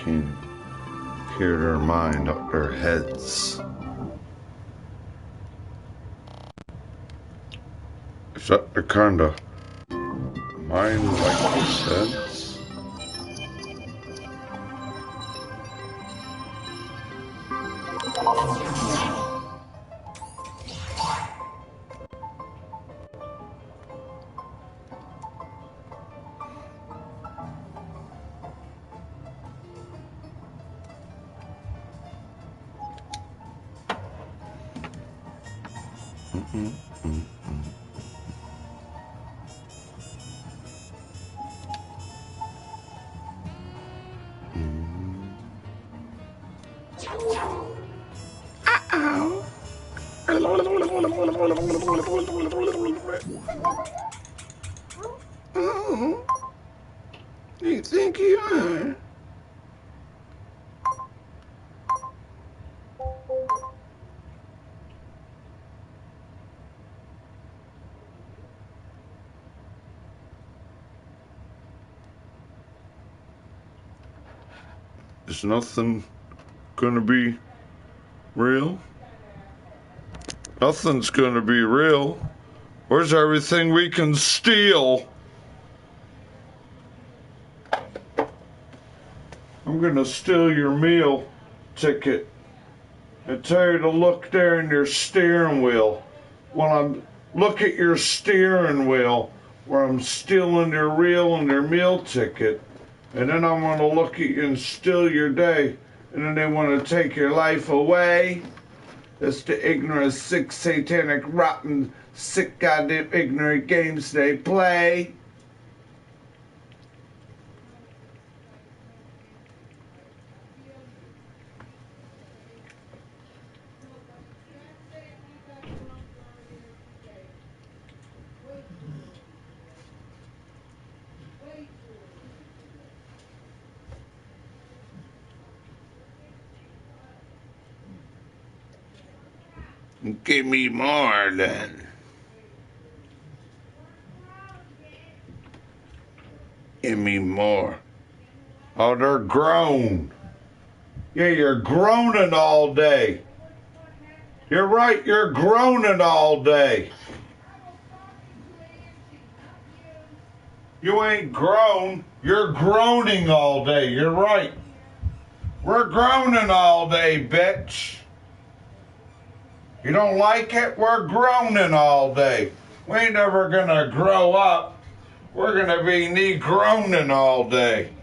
can hear their mind up their heads. Is that the kind of mind like this heads? Oh, you think you are? Is nothing gonna be real? Nothing's gonna be real. Where's everything we can steal? I'm gonna steal your meal ticket and tell you to look there in your steering wheel. Look at your steering wheel where I'm stealing your reel and your meal ticket. And then I'm gonna look at you and steal your day. And then they wanna take your life away. That's the ignorant, sick, satanic, rotten, sick, goddamn ignorant games they play. Give me more, then. Give me more. Oh, they're grown. Yeah, you're groaning all day. You're right, you're groaning all day. You ain't grown, you're groaning all day. You're right. We're groaning all day, bitch. You don't like it? We're groaning all day. We ain't never gonna grow up. We're gonna be knee-groaning all day.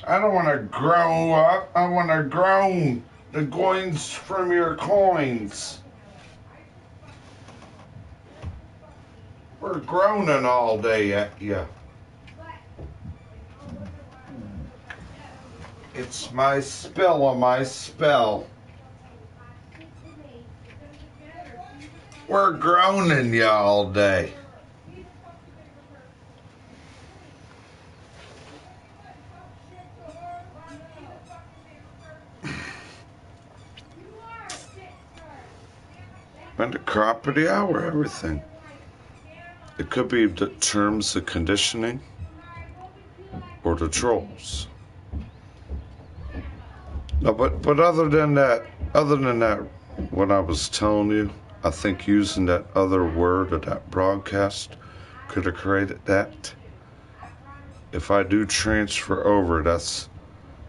I don't wanna grow up. I wanna groan the coins from your coins. We're groaning all day at you. It's my spell of my spell. We're groaning you all day. And the crop of the hour, everything. It could be the terms of conditioning or the trolls. No, but other than that, what I was telling you, I think using that other word of that broadcast could have created that. If I do transfer over, that's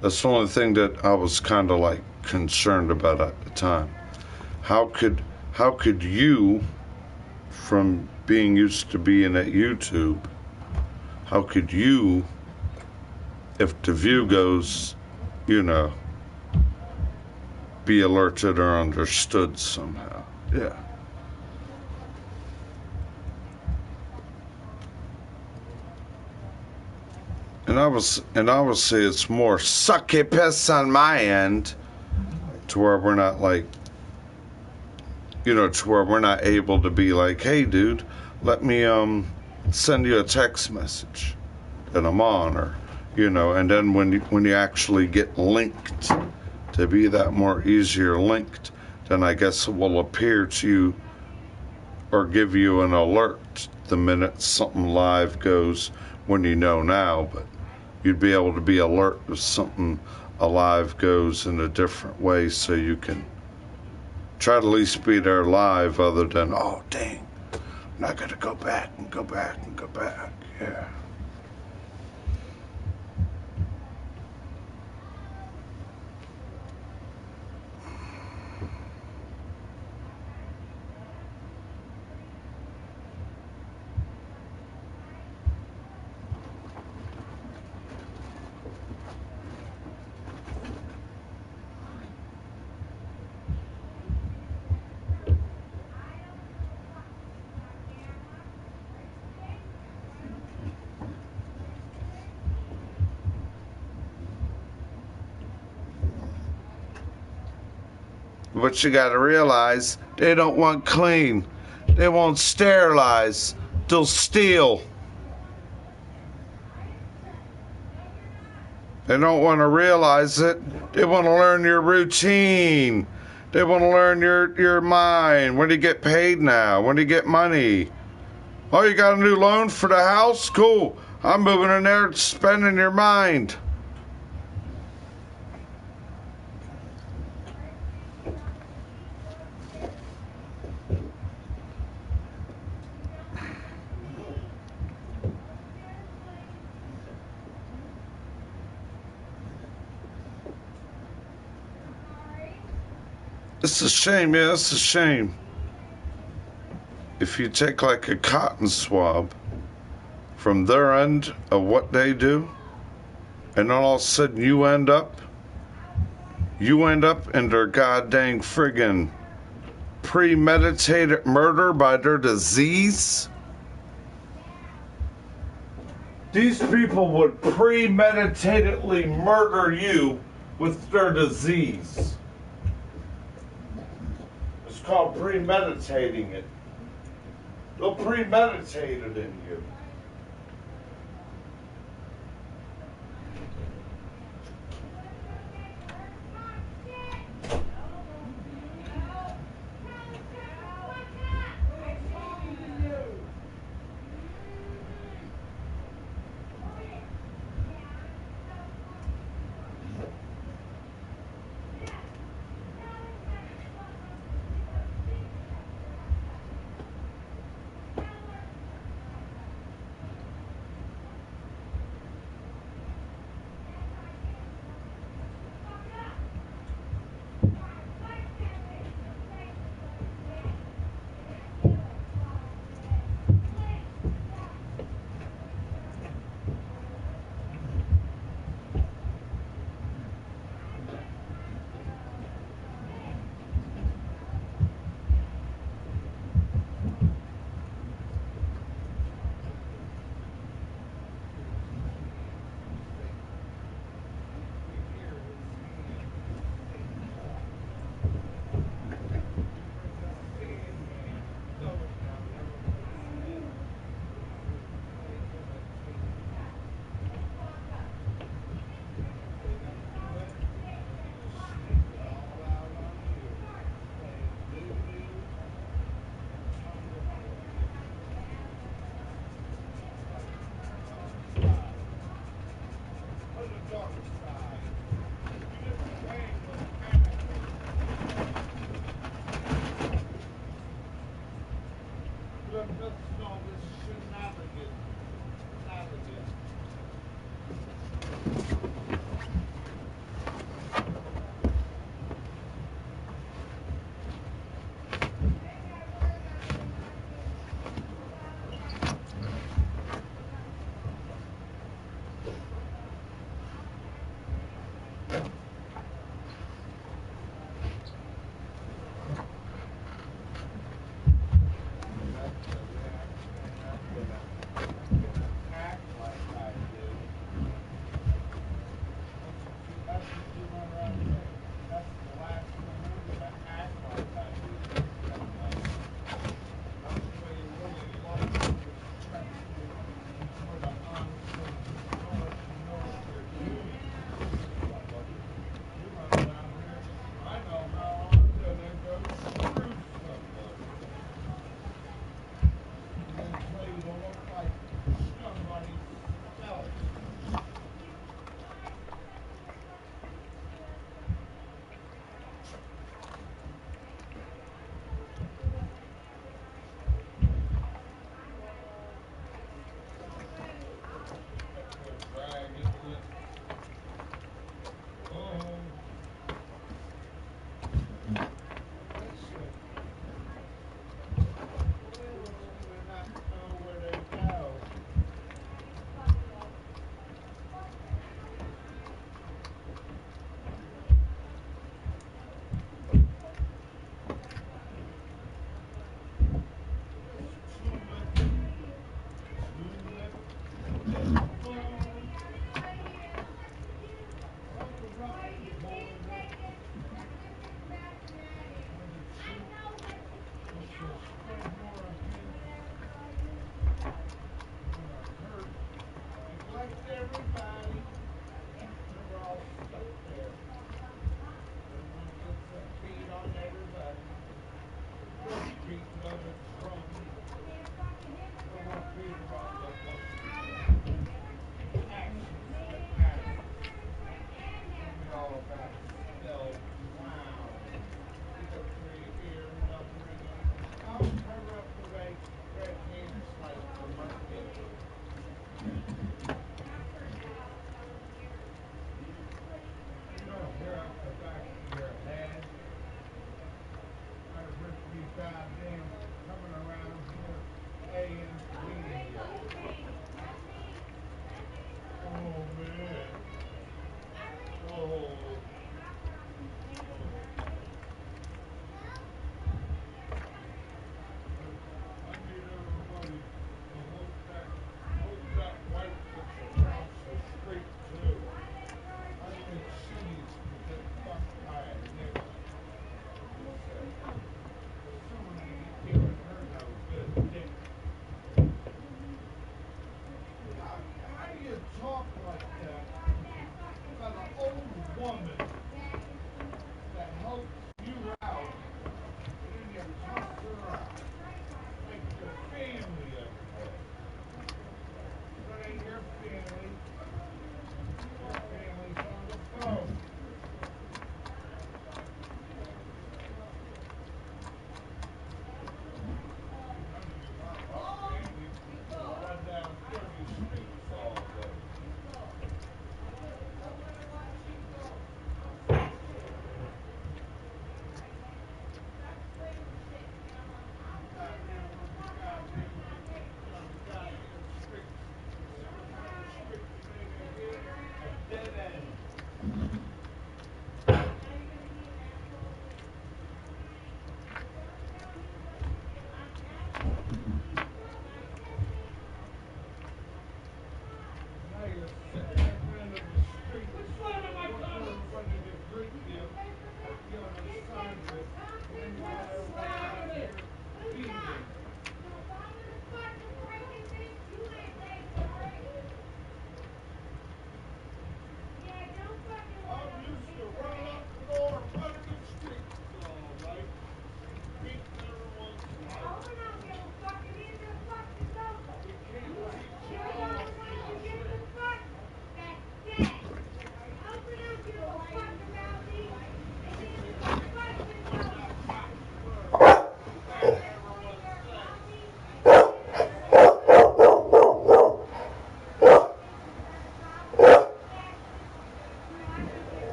the only thing that I was kind of like concerned about at the time. How could you, from being used to being at YouTube, how could you, if the view goes, you know, be alerted or understood somehow? Yeah. And I would say it's more sucky piss on my end, to where we're not like, you know, to where we're not able to be like, hey dude, let me send you a text message that I'm on, or, you know, and then when you actually get linked, to be that more easier linked, then I guess it will appear to you or give you an alert the minute something live goes, when you know now. But you'd be able to be alert if something alive goes in a different way, so you can try to at least be there live, other than, oh dang, I'm not gonna go back and go back and go back. Yeah. But you gotta realize, they don't want clean. They won't sterilize. They'll steal. They don't want to realize it. They want to learn your routine. They want to learn your mind. When do you get paid now? When do you get money? Oh, you got a new loan for the house? Cool. I'm moving in there, spending your mind. It's a shame, yeah, it's a shame. If you take like a cotton swab from their end of what they do, and then all of a sudden you end up in their goddamn friggin' premeditated murder by their disease. These people would premeditatedly murder you with their disease. It's called premeditating it. They'll premeditate it in you.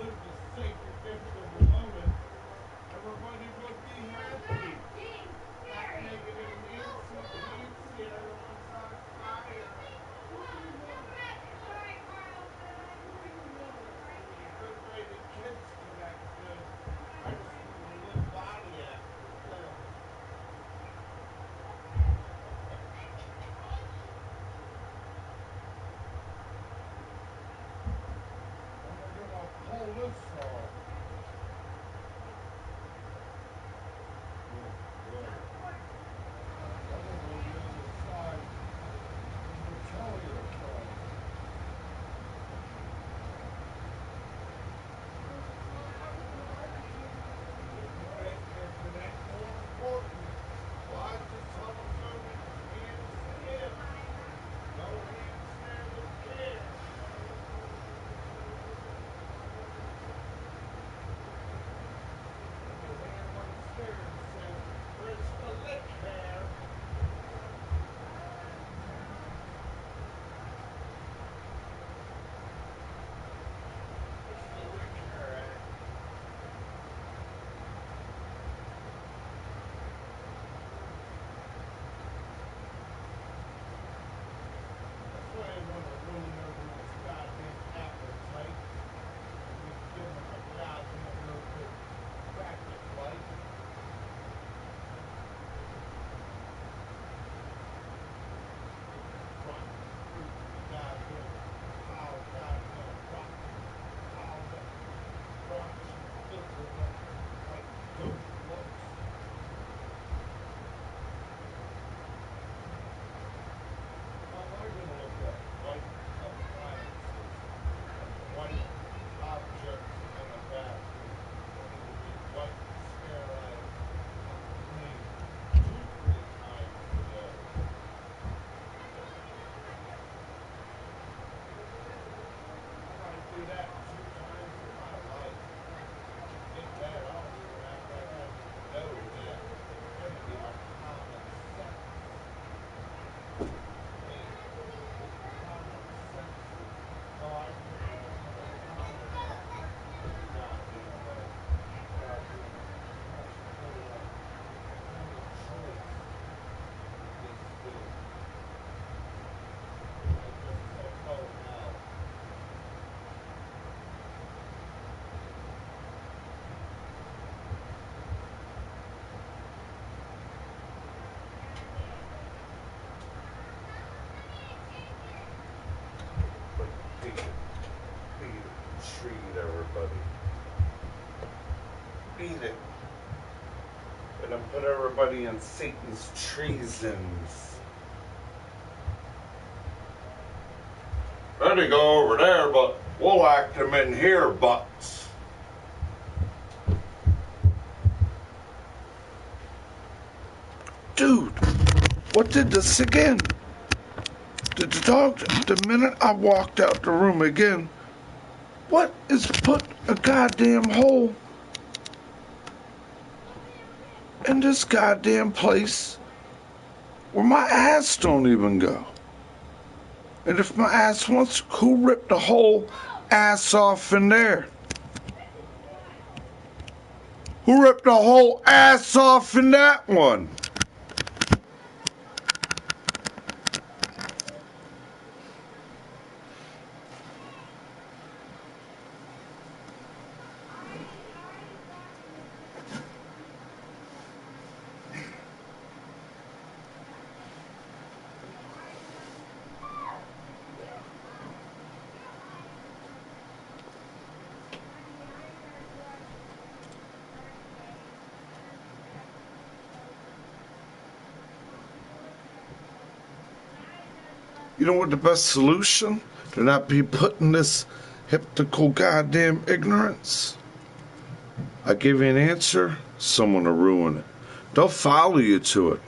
live the sacred gift of the moment treat, everybody. Eat it. And then put everybody in Satan's treasons. Ready to go over there, but we'll act them in here, butts. Dude, what did this again? The dog, the minute I walked out the room again, what is put a goddamn hole in this goddamn place where my ass don't even go? And if my ass wants, who ripped the whole ass off in there? Who ripped the whole ass off in that one? You know what the best solution to not be put in this hypnotical goddamn ignorance? I give you an answer, someone will ruin it. They'll follow you to it.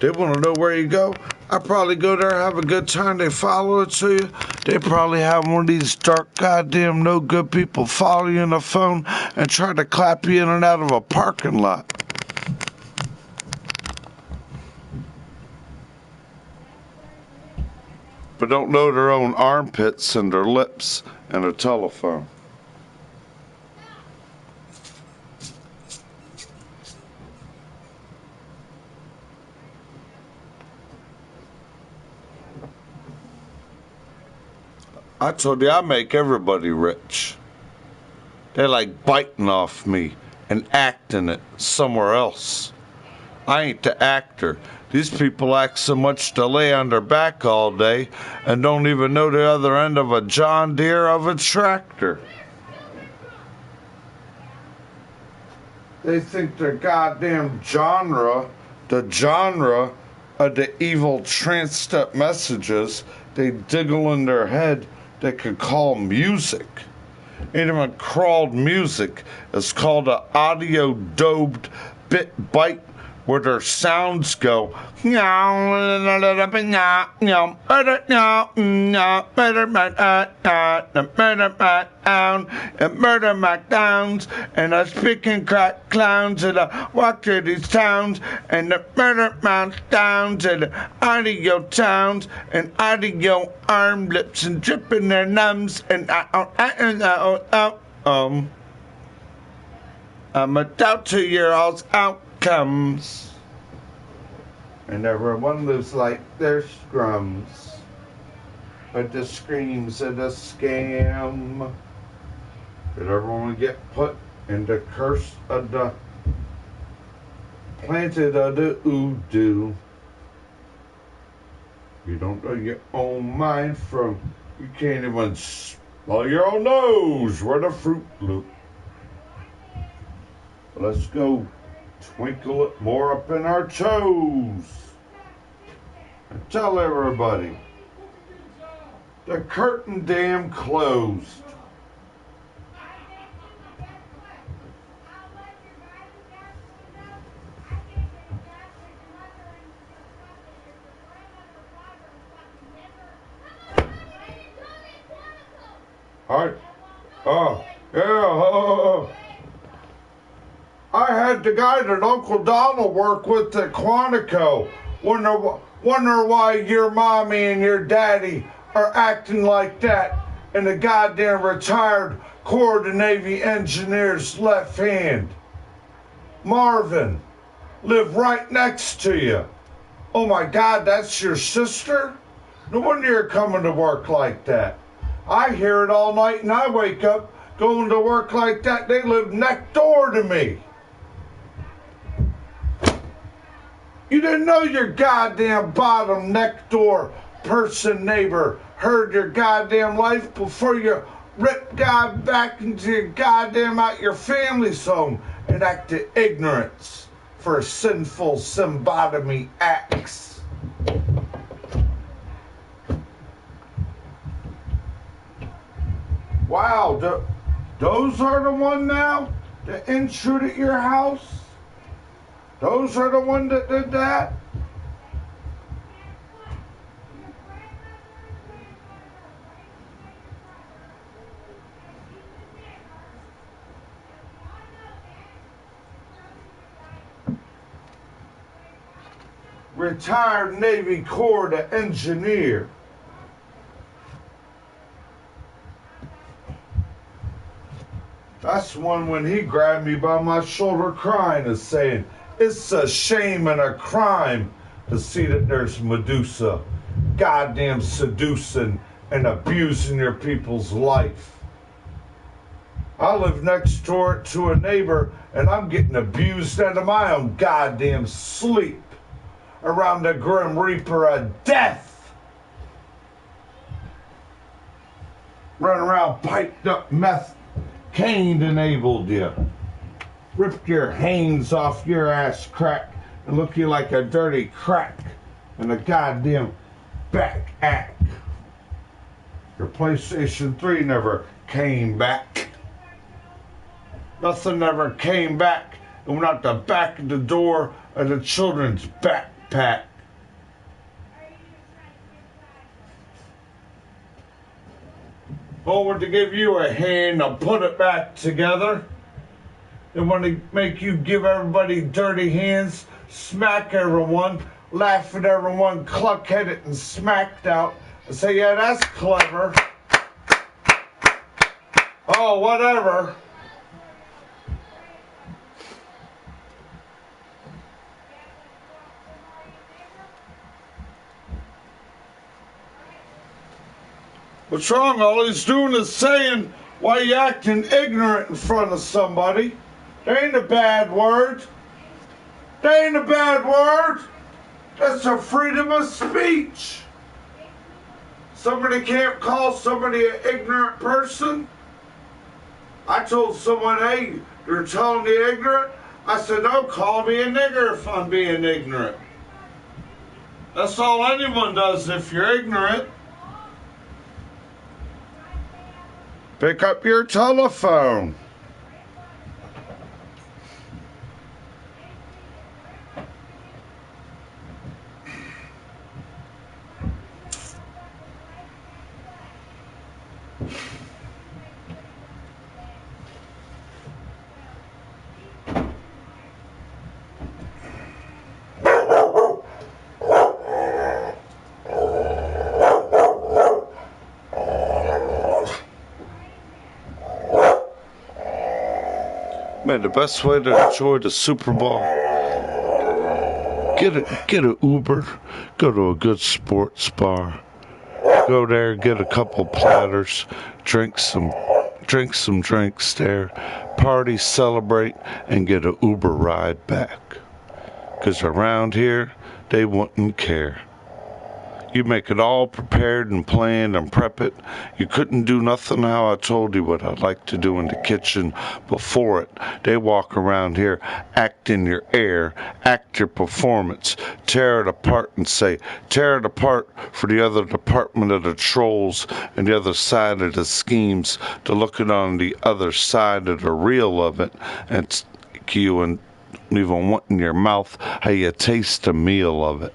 They want to know where you go. I probably go there, have a good time. They follow it to you. They probably have one of these dark goddamn no good people follow you on the phone and try to clap you in and out of a parking lot. But don't know their own armpits and their lips and a telephone. I told you I make everybody rich. They like biting off me and acting it somewhere else. I ain't the actor. These people act so much to lay on their back all day and don't even know the other end of a John Deere of a tractor. They think their goddamn genre, the genre of the evil tranced up messages they diggle in their head they could call music. Ain't even crawled music. It's called an audio doped bit bite where their sounds go and murder my towns, and I speaking crack clowns and I walk to these towns and the murder my towns and the audio towns and audio arm lips and dripping their numbs and I'm a doubt to your all's outcomes. And everyone lives like their scrums. But the screams of the scam. But everyone get put in the curse of the planted of the voodoo. You don't know your own mind from, you can't even smell your own nose where the Fruit Loop. Let's go twinkle it more up in our toes and tell everybody the curtain damn closed. All right. Oh, yeah. I had the guy that Uncle Donald worked with at Quantico. Wonder why your mommy and your daddy are acting like that in the goddamn retired Corps of the Navy engineer's left hand. Marvin, live right next to you. Oh my God, that's your sister? No wonder you're coming to work like that. I hear it all night and I wake up going to work like that. They live next door to me. You didn't know your goddamn bottom next door person neighbor heard your goddamn life before you rip God back into your goddamn out your family's home and act in ignorance for sinful symbiotomy acts. Wow, those are the one now that intruded your house? Those are the one that did that? Retired Navy Corps the engineer. That's one when he grabbed me by my shoulder crying and saying, it's a shame and a crime to see that there's Medusa goddamn seducing and abusing your people's life. I live next door to a neighbor and I'm getting abused out of my own goddamn sleep around the Grim Reaper of death. Running around piped up meth. Cain enabled you. Ripped your hands off your ass crack and look you like a dirty crack and a goddamn back act. Your PlayStation 3 never came back. Nothing never came back. It went out the back of the door of the children's backpack. Forward to give you a hand to put it back together. They want to make you give everybody dirty hands, smack everyone, laugh at everyone, cluck-headed and smacked out, and say, yeah, that's clever. Oh, whatever. What's wrong? All he's doing is saying, why you acting ignorant in front of somebody? That ain't a bad word. That ain't a bad word. That's a freedom of speech. Somebody can't call somebody an ignorant person. I told someone, hey, you're telling me ignorant? I said, no, call me a nigger if I'm being ignorant. That's all anyone does if you're ignorant. Pick up your telephone. Man, the best way to enjoy the Super Bowl, get a Uber, go to a good sports bar, go there, get a couple platters, drink some drinks there, party, celebrate, and get a Uber ride back. 'Cause around here, they wouldn't care. You make it all prepared and planned and prep it. You couldn't do nothing how I told you what I'd like to do in the kitchen before it. They walk around here, act in your air, act your performance, tear it apart and say, tear it apart for the other department of the trolls and the other side of the schemes to look it on the other side of the reel of it and you and even want in your mouth how you taste a meal of it.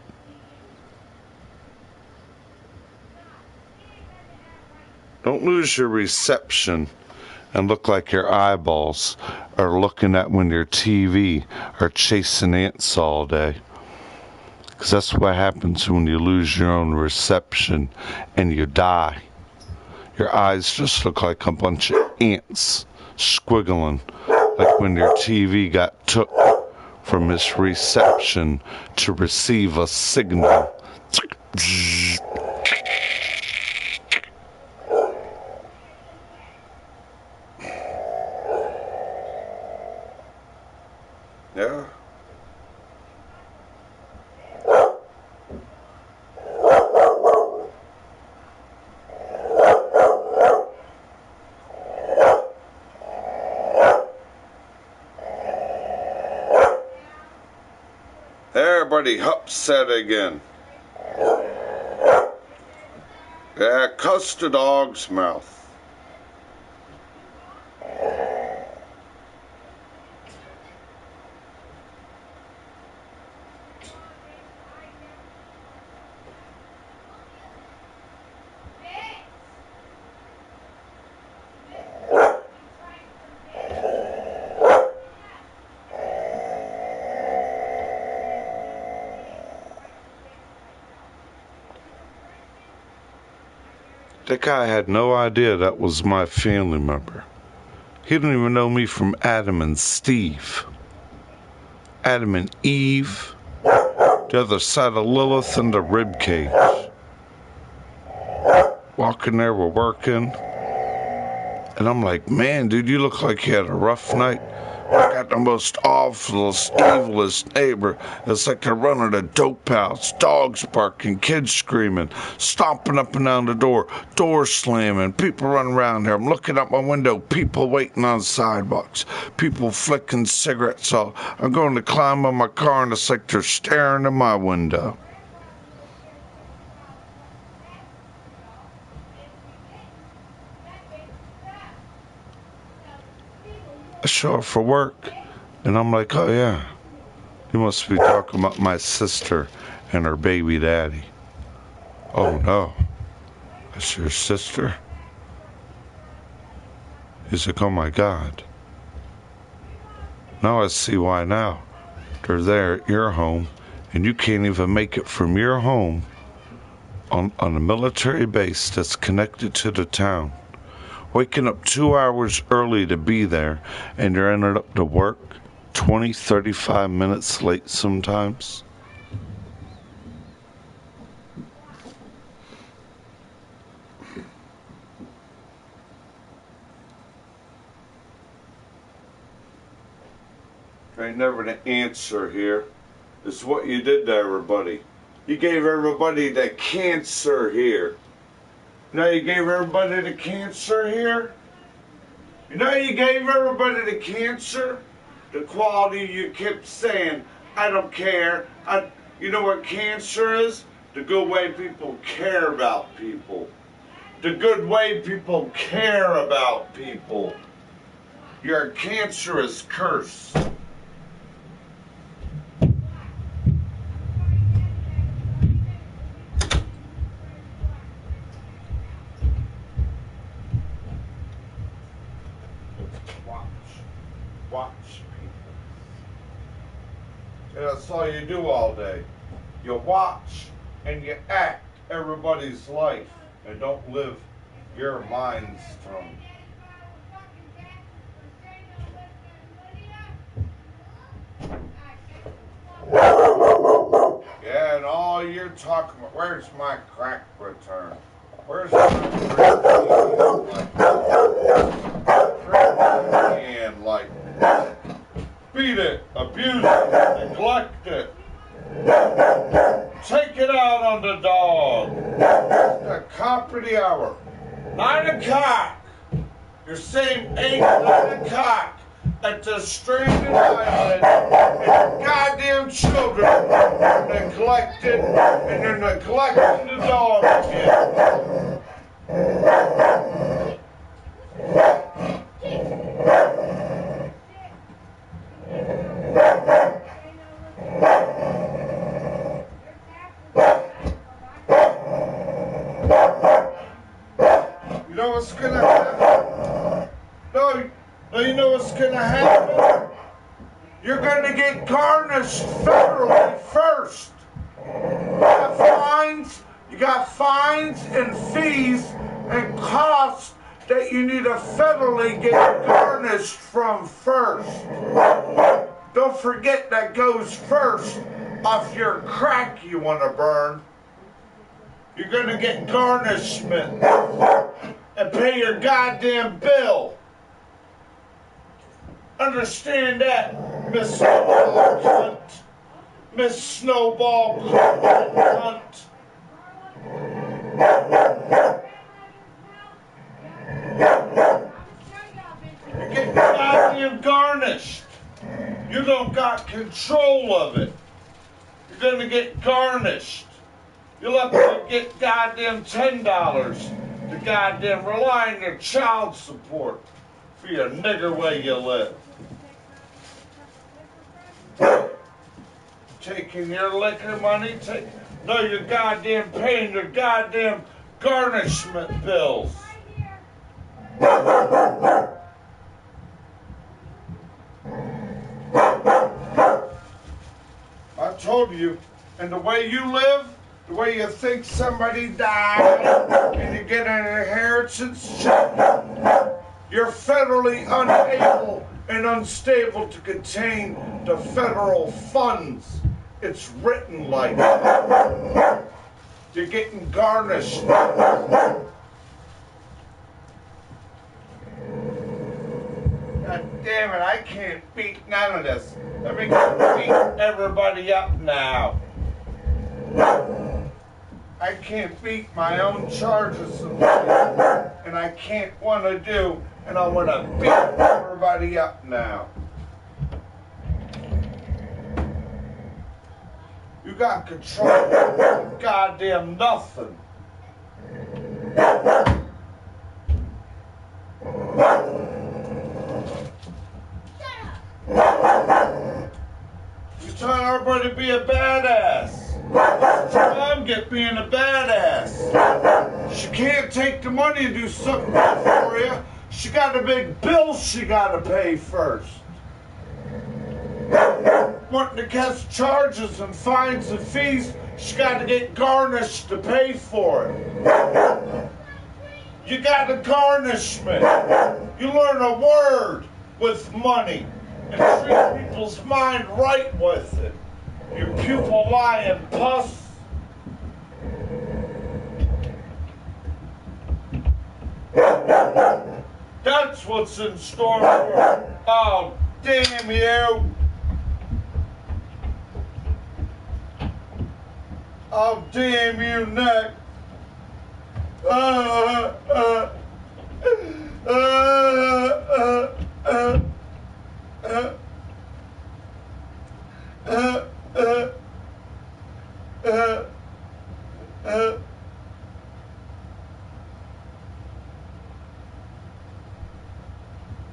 Don't lose your reception and look like your eyeballs are looking at when your TV are chasing ants all day. Because that's what happens when you lose your own reception and you die. Your eyes just look like a bunch of ants squiggling, like when your TV got took from its reception to receive a signal. Yeah. everybody upset again. Yeah, cuss the dog's mouth. That guy had no idea that was my family member. He didn't even know me from Adam and Steve. Adam and Eve, the other side of Lilith and the rib cage. Walking there, we're working. And I'm like, man, dude, you look like you had a rough night. I got the most awfulest, evilest neighbor. It's like they're running a dope house. Dogs barking, kids screaming, stomping up and down the door slamming, people running around there. I'm looking out my window, people waiting on sidewalks, people flicking cigarettes off. I'm going to climb on my car and it's like they're staring in my window. I show up for work, and I'm like, oh yeah, you must be talking about my sister and her baby daddy. Oh no, that's your sister? He's like, oh my God. Now I see why now. They're there at your home, and you can't even make it from your home on a military base that's connected to the town. Waking up 2 hours early to be there, and you're ended up to work 20, 35 minutes late sometimes. Ain't never the answer here. It's what you did to everybody. You gave everybody the cancer here. You know you gave everybody the cancer here? You know you gave everybody the cancer? The quality you kept saying, I don't care. You know what cancer is? The good way people care about people. The good way people care about people. You're a cancerous curse. Watch people. And that's all you do all day. You watch and you act everybody's life and don't live your mind's tongue. Yeah, and all you're talking about, where's my crack return? Where's my and like beat it, abuse it, neglect it. Take it out on the dog. The cop of the hour. 9 o'clock. You're saying 8, 9 o'clock at the stranded island, and goddamn children are neglected, and they're neglecting the dog again. You know what's gonna happen? No, you know what's gonna happen? You're gonna get garnished federally first. You got fines and fees and costs that you need to federally get garnished from first. Don't forget that goes first off your crack you want to burn. You're going to get garnishment and pay your goddamn bill. Understand that, Miss Snowball Cunt. Miss Snowball Cunt. You're getting goddamn garnished. You don't got control of it. you're gonna get garnished. You'll have to get goddamn $10 to goddamn rely on your child support for your nigger way you live. Taking your liquor money, no, you're goddamn paying your goddamn garnishment bills. I told you, and the way you live, the way you think somebody died and you get an inheritance, you're federally unable and unstable to contain the federal funds. It's written like that. You're getting garnished. God damn it, I can't beat none of this. Let me beat everybody up now. I can't beat my own charges and I can't want to do, and I want to beat everybody up now. You got control of goddamn nothing. You're telling everybody to be a badass. What's your mom get being a badass? She can't take the money and do something for you. She got a big bill she got to pay first. Wanting to catch charges and fines and fees, she got to get garnished to pay for it. You got a garnishment. You learn a word with money and treat people's mind right with it. You pupil lying puss. That's what's in store for you. Oh, damn you. Oh, damn you neck.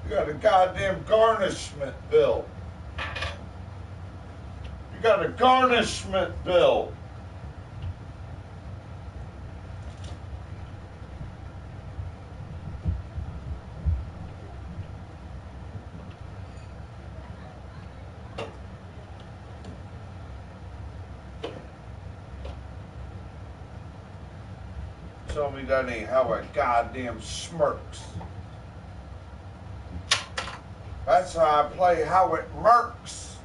You got a goddamn garnishment bill. You got a garnishment bill. Tell me that ain't how it goddamn smirks. That's how I play how it merks.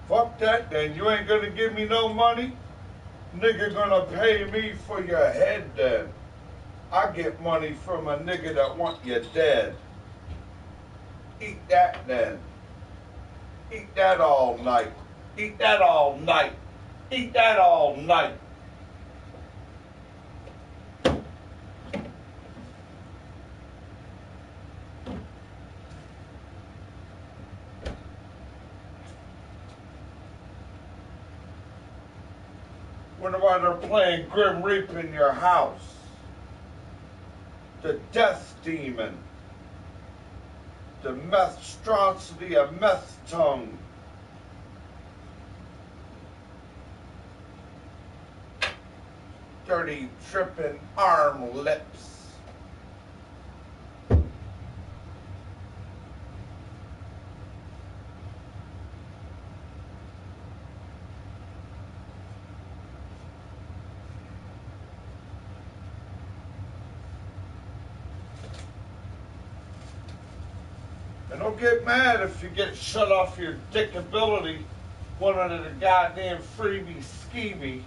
Fuck that then. You ain't gonna give me no money? Nigga gonna pay me for your head then. I get money from a nigga that want you dead. Eat that then. Eat that all night. Eat that all night. Eat that all night. Wonder why they're playing Grim Reaper in your house. The death demon. The monstrosity of meth tongue. Dirty, dripping arm lips. And don't get mad if you get shut off your dickability, one of the goddamn freebie skeevy.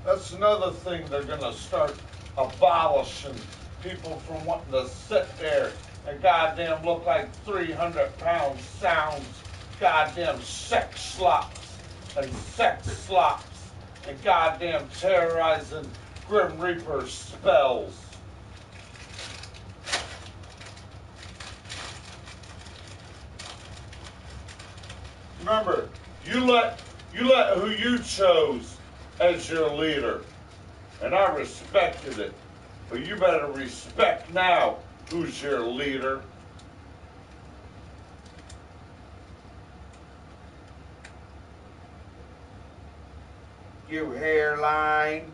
That's another thing they're gonna start abolishing. People from wanting to sit there and goddamn look like 300-pound sounds, goddamn sex slops and goddamn terrorizing Grim Reaper spells. Remember, You let who you chose as your leader, and I respected it. But you better respect now who's your leader. You hairline.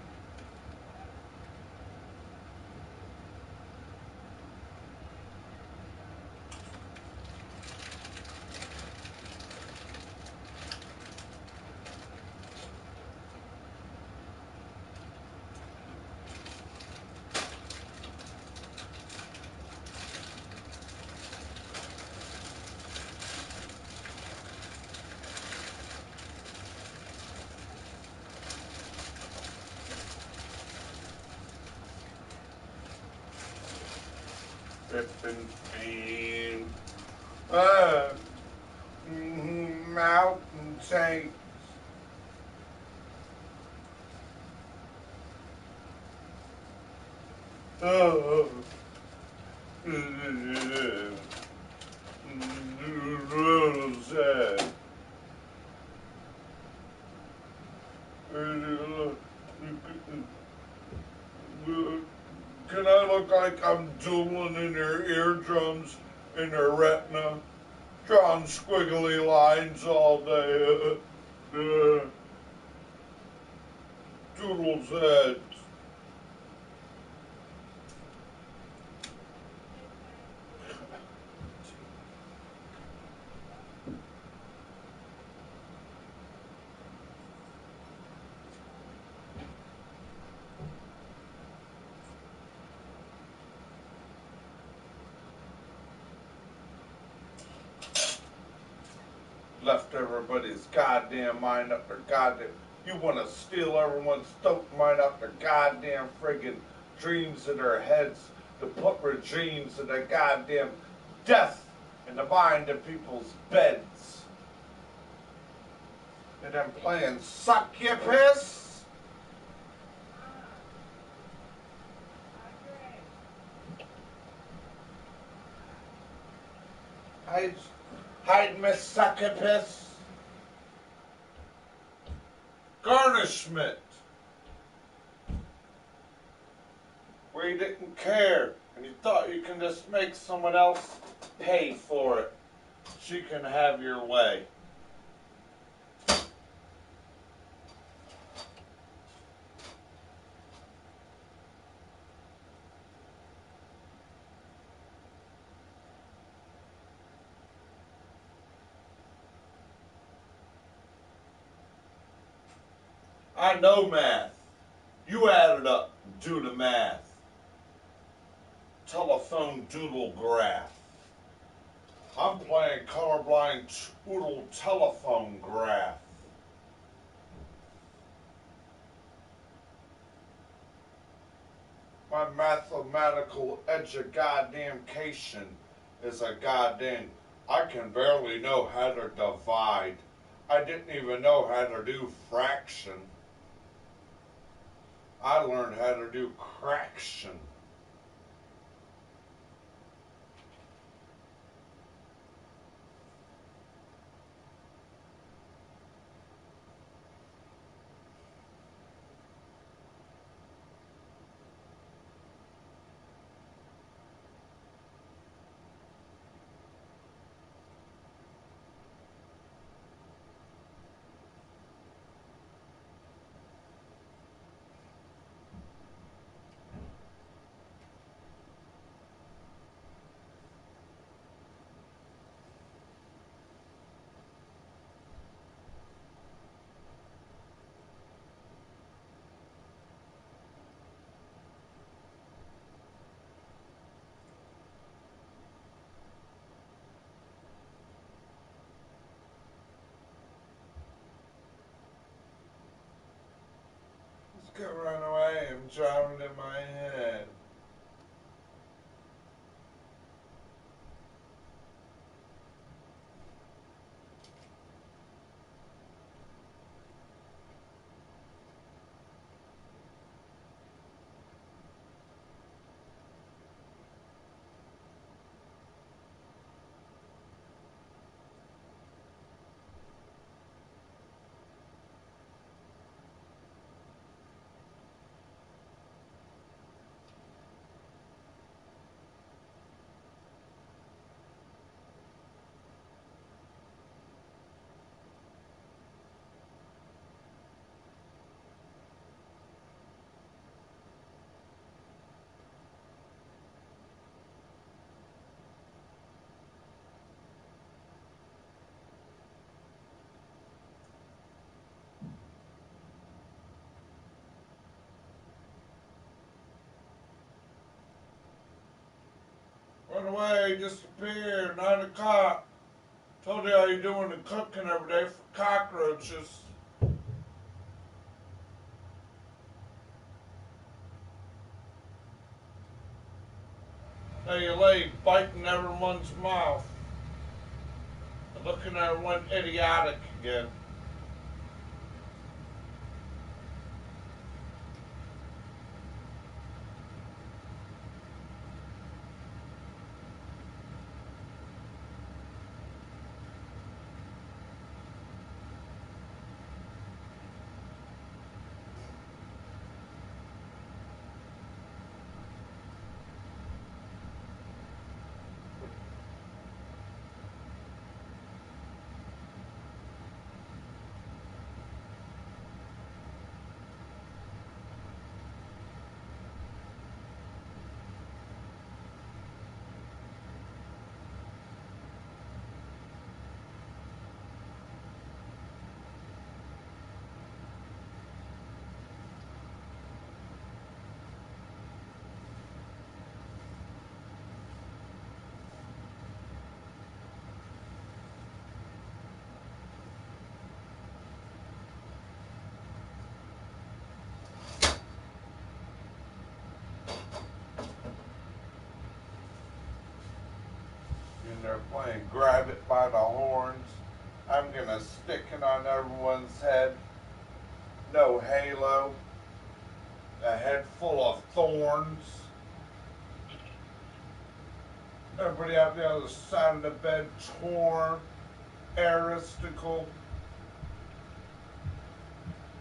Ripping pain. Mountain tanks. Oh. Can I look like I'm doodling in their eardrums, in their retina, drawing squiggly lines all day? Doodle's heads. Left everybody's goddamn mind up their goddamn. You want to steal everyone's stoked mind up their goddamn friggin' dreams in their heads to put regimes in their goddamn death in the mind of people's beds. And then playing succubus. Hide Miss Succubus. Garnishment. Where you didn't care and you thought you can just make someone else pay for it so you can have your way. I know math. You add it up and do the math. Telephone doodle graph. I'm playing colorblind toodle telephone graph. My mathematical education is a goddamn. I can barely know how to divide. I didn't even know how to do fraction. I learned how to do craction. Let's go run away. I'm drowning in my head. away, disappeared, 9 o'clock. Told you how you doing the cooking every day for cockroaches. There you lay, biting everyone's mouth. Looking at everyone idiotic again. They're playing grab it by the horns. I'm gonna stick it on everyone's head. No halo. A head full of thorns. Everybody out the other side of the bed torn. Aristical.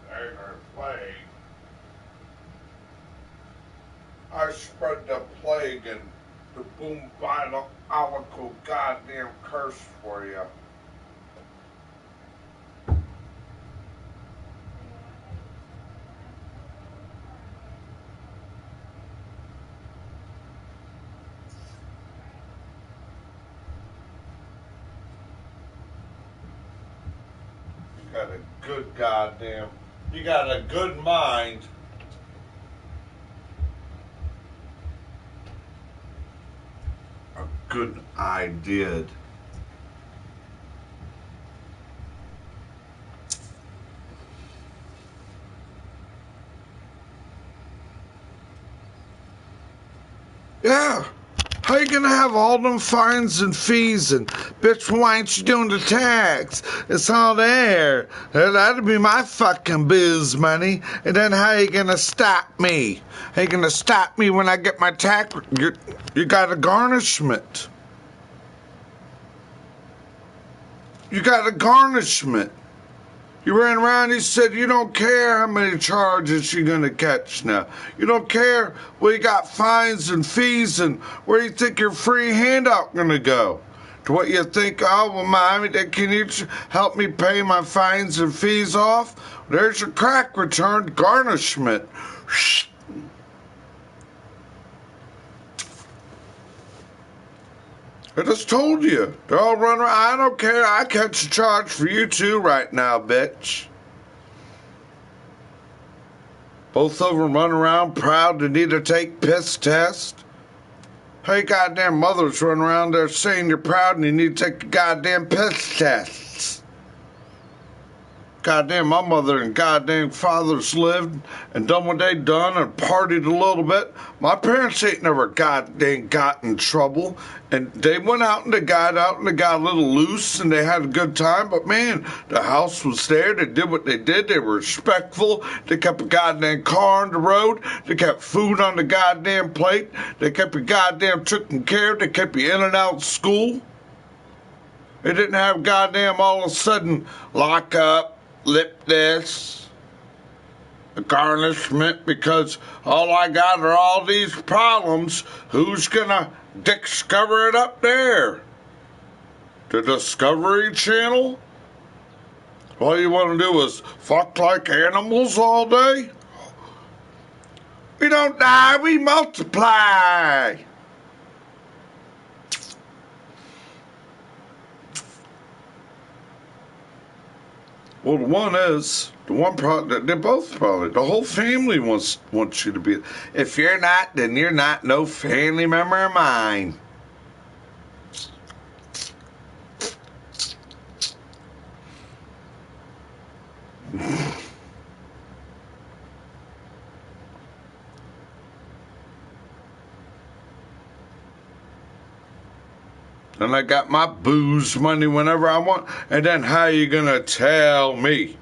They're playing. I spread the plague and the boom biological goddamn curse for you. You got a good goddamn, you got a good mind. Good idea. Yeah. How you gonna have all them fines and fees and bitch, why ain't you doing the tax? It's all there. That'd be my fucking biz money. And then how you gonna stop me? How you gonna stop me when I get my tax? You got a garnishment. You got a garnishment. You ran around, you said you don't care how many charges you're going to catch now. You don't care where you got fines and fees and where you think your free handout going to go. To what you think, oh, well, mommy, can you help me pay my fines and fees off? There's your crack return garnishment. I just told you. They're all running around. I don't care. I catch a charge for you too right now, bitch. Both of them run around proud to need to take piss test. Hey, goddamn mothers run around there saying you're proud and you need to take a goddamn piss tests. Goddamn, my mother and goddamn fathers lived and done what they done and partied a little bit. My parents ain't never goddamn got in trouble. And they went out and they got out and they got a little loose and they had a good time. But man, the house was there. They did what they did. They were respectful. They kept a goddamn car on the road. They kept food on the goddamn plate. They kept you goddamn taken care of. They kept you in and out of school. They didn't have goddamn all of a sudden lock up. Lip this, a garnishment, because all I got are all these problems. Who's gonna discover it up there? The Discovery Channel? All you want to do is fuck like animals all day? We don't die, we multiply. Well, the one problem, they're both probably, the whole family wants you to be. If you're not, then you're not no family member of mine. and I got my booze money whenever I want, and then how you gonna tell me?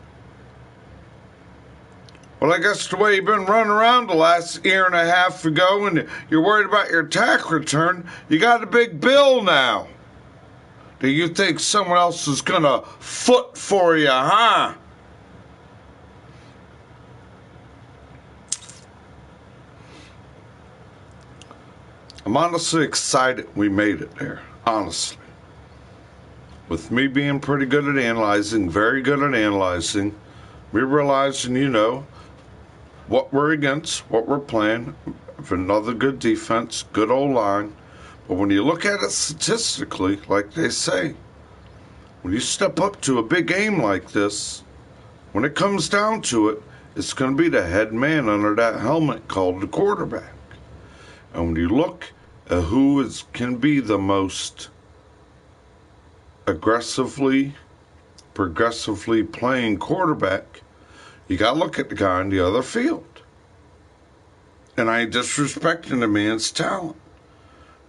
Well, I guess the way you've been running around the last year and a half ago, and you're worried about your tax return, you got a big bill now. Do you think someone else is gonna foot for you, huh? I'm honestly excited we made it there, honestly. With me being pretty good at analyzing, very good at analyzing, we realizing, what we're against, what we're playing, for another good defense, good old line. But when you look at it statistically, like they say, when you step up to a big game like this, when it comes down to it, it's going to be the head man under that helmet called the quarterback. And when you look at who can be the most aggressively, progressively playing quarterback, you got to look at the guy on the other field. And I ain't disrespecting the man's talent.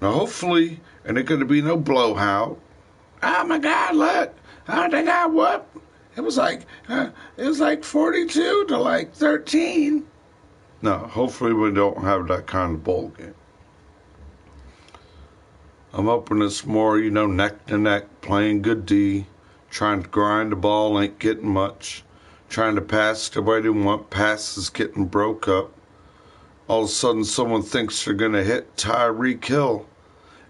Now, hopefully, and it's going to be no blowout. Oh my God! Look, oh, they got whooped. It was like 42 to like 13. No, hopefully we don't have that kind of ball game. I'm hoping it's more, neck to neck, playing good D, trying to grind the ball, ain't getting much. Trying to pass the way they want, passes getting broke up. All of a sudden, someone thinks they're going to hit Tyreek Hill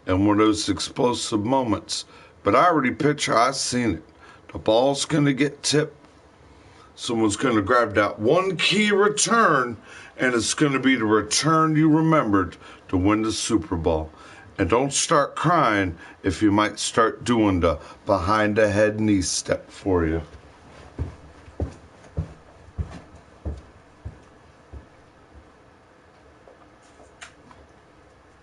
in one of those explosive moments. But I already picture, I've seen it. The ball's going to get tipped. Someone's going to grab that one key return, and it's going to be the return you remembered to win the Super Bowl. And don't start crying if you might start doing the behind the head knee step for you.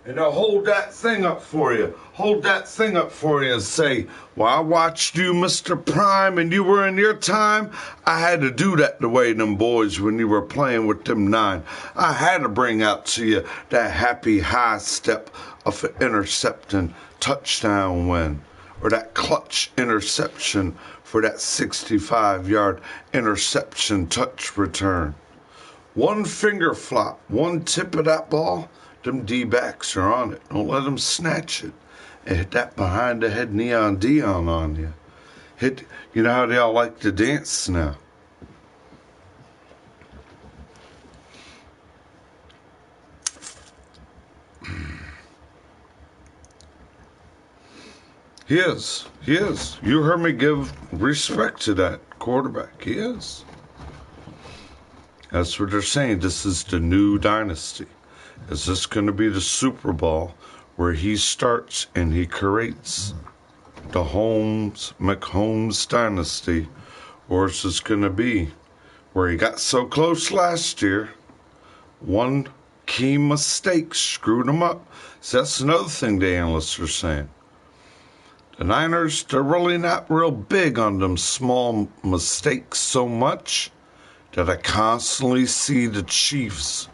And I'll hold that thing up for you. Hold that thing up for you and say, well, I watched you, Mr. Prime, and you were in your time. I had to do that the way them boys when you were playing with them 9. I had to bring out to you that happy high step of an intercepting touchdown win, or that clutch interception for that 65-yard interception touch return. One finger flop, one tip of that ball, them D-backs are on it. Don't let them snatch it and hit that behind the head neon Dion on you. You know how they all like to dance now. He is. You heard me give respect to that quarterback. He is. That's what they're saying. This is the new dynasty. Is this going to be the Super Bowl where he starts and he creates the McHolmes dynasty? Or is this going to be where he got so close last year, one key mistake screwed him up? So that's another thing the analysts are saying. The Niners, they're really not real big on them small mistakes so much that I constantly see the Chiefs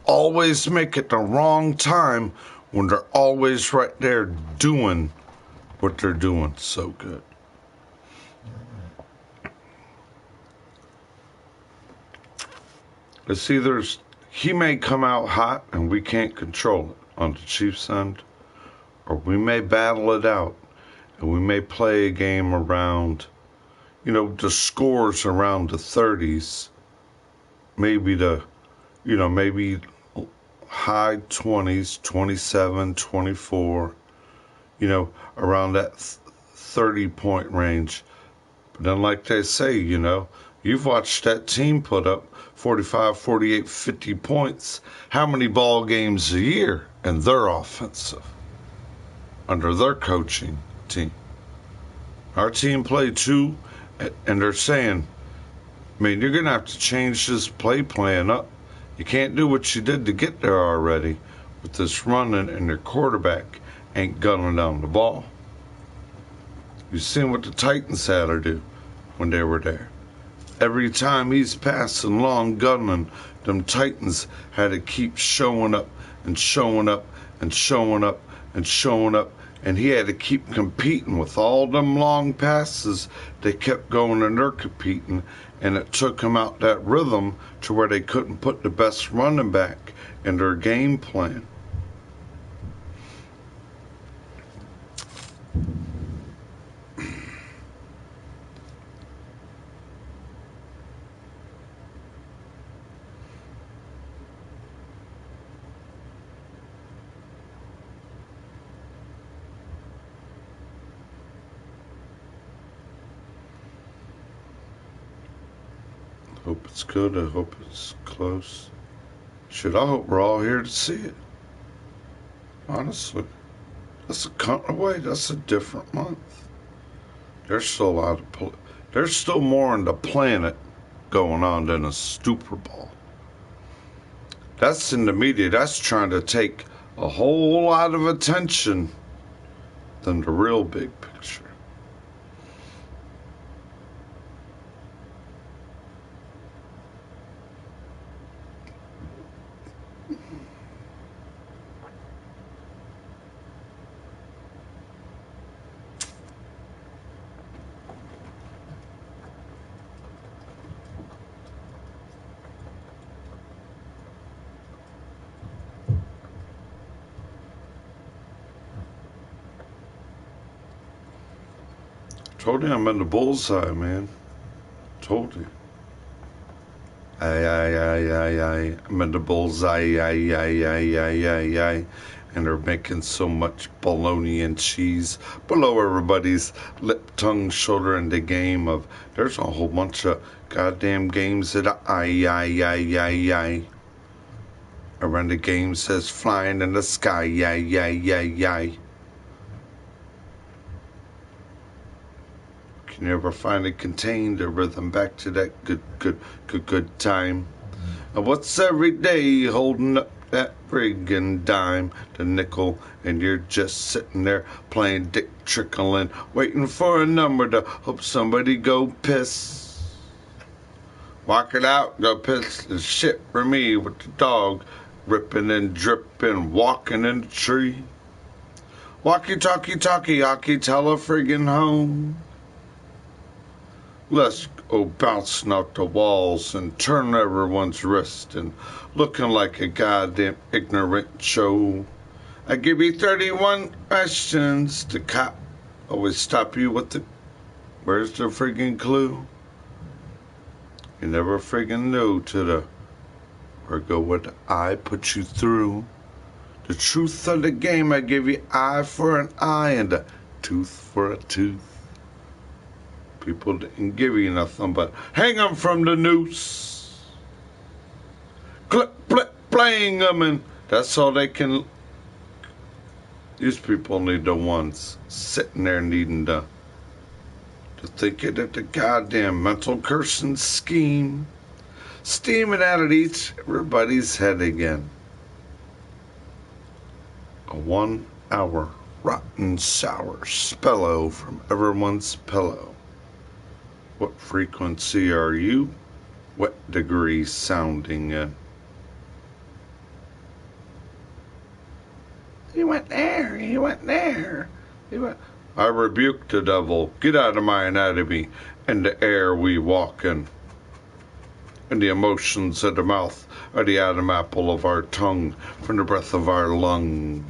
always make it the wrong time when they're always right there doing what they're doing so good. It's either he may come out hot and we can't control it on the Chiefs' end, or we may battle it out and we may play a game around, the scores around the 30s, maybe maybe high 20s, 27, 24, around that 30-point range. But then like they say, you've watched that team put up 45, 48, 50 points. How many ball games a year? And they're offensive under their coaching team. Our team played 2, and they're saying, you're going to have to change this play plan up. You can't do what you did to get there already with this running, and their quarterback ain't gunning down the ball. You've seen what the Titans had to do when they were there. Every time he's passing long gunning, them Titans had to keep showing up and showing up and showing up and showing up And he had to keep competing with all them long passes. They kept going and they're competing, and it took him out that rhythm to where they couldn't put the best running back in their game plan. Hope it's good. I hope it's close. Shit, I hope we're all here to see it. Honestly. That's a country away. That's a different month. There's still a lot of... There's still more on the planet going on than a Super Bowl. That's in the media. That's trying to take a whole lot of attention than the real big picture. Told you I'm in the bullseye, man. Told you. Aye. I'm in the bullseye, aye. And they're making so much bologna and cheese below everybody's lip, tongue, shoulder in the game of, there's a whole bunch of goddamn games that aye. Around the game says flying in the sky, aye. You never finally contained the rhythm back to that good time. And what's every day holding up that friggin' dime, the nickel, and you're just sitting there playing dick trickling, waiting for a number to hope somebody go piss. Walk it out, go piss the shit for me with the dog ripping and dripping, walking in the tree. Walkie-talkie, hockey, tell a friggin' home. Let's go bouncing out the walls and turn everyone's wrist and looking like a goddamn ignorant show. I give you 31 questions. The cop always stop you with the, where's the friggin' clue? You never friggin' knew to the, where go what I put you through. The truth of the game, I give you eye for an eye and a tooth for a tooth. People didn't give you nothing but hang them from the noose. Clip, playing them, and that's all they can. These people need the ones sitting there needing to think it at the goddamn mental cursing scheme. Steaming out of everybody's head again. A 1 hour rotten sour spello from everyone's pillow. What frequency are you? What degree sounding in? He went there. I rebuke the devil. Get out of my anatomy. In the air we walk in. And the emotions of the mouth are the Adam apple of our tongue from the breath of our lung.